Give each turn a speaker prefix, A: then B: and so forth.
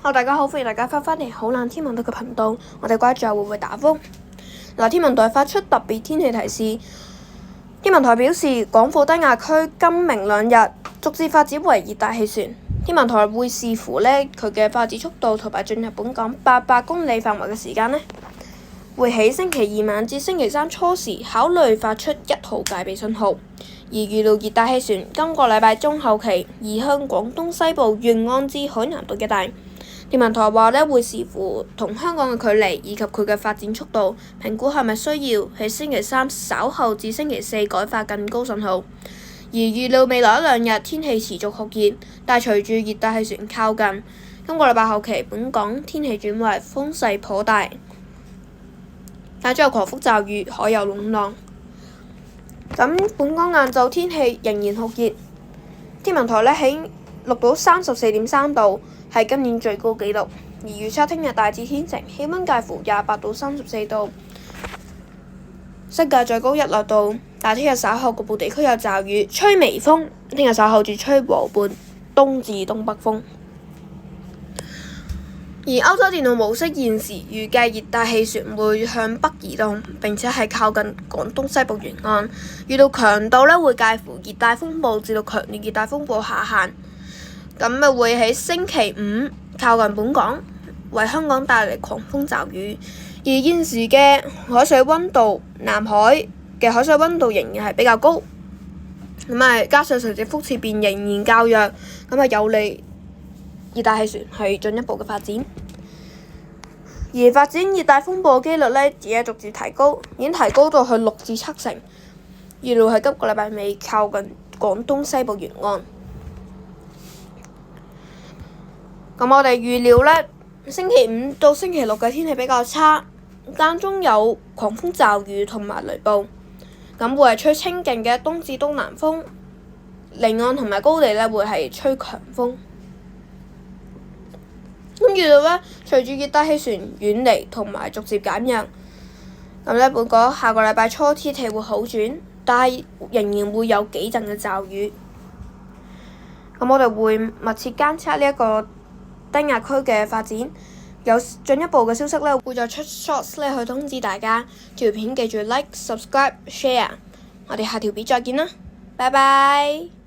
A: Hello，大家好，歡迎大家翻嚟好冷天文台嘅頻道。我哋關注下會唔會打風。天文台發出特別天氣提示。天文台表示，廣闊低壓區今明兩日逐漸發展為熱帶氣旋。天文台會視乎佢嘅發展速度同埋進入本港800公里範圍嘅時間會喺星期二晚至星期三初時考慮發出1號戒備信號。而預料熱帶氣旋今個禮拜中後期移向廣東西部沿岸至海南島一帶。天文台話會視乎同香港嘅距離以及佢嘅發展速度，評估係咪需要喺星期三稍後至星期四改發更高信號。而預料未來一兩日天氣持續酷熱，但隨住熱帶氣旋靠近，今個禮拜後期本港天氣轉為風勢頗大，但將有狂風驟雨，海有湧浪。咁本港晏晝天氣仍然酷熱，天文台喺錄到34.3度，係今年最高紀錄。而預測聽日大致天晴，氣溫介乎28到34度，新界最高1-2度。但聽日稍後局部地區有驟雨，吹微風。聽日稍後至吹和緩東至東北風。而歐洲電腦模式現時預計熱帶氣旋會向北移動，並且係靠近廣東西部沿岸，預料強度會介乎熱帶風暴至到強烈熱帶風暴下限。咁會喺星期五靠近本港，為香港帶嚟狂風驟雨。而現時嘅海水溫度，南海嘅海水溫度仍然係比較高，加上垂直輻刺邊仍然較弱，有利熱帶氣旋係進一步嘅發展。而發展熱帶風暴嘅機率而家逐漸提高，已經提高到去6至7成。預料係今個禮拜尾靠近廣東西部沿岸。咁我哋預料星期五到星期六嘅天氣比較差，間中有狂風驟雨同埋雷暴。咁會係吹清勁嘅東至東南風，離岸同埋高地會係吹強風。咁預料隨住熱帶氣旋遠離同埋逐漸減弱，咁本港下個禮拜初天氣會好轉，但係仍然會有幾陣嘅驟雨。咁我哋會密切監測呢一個低壓區嘅發展，有進一步嘅消息會再出 shorts 去通知大家。條片記住 like、subscribe、share。我哋下條片再見啦，拜拜。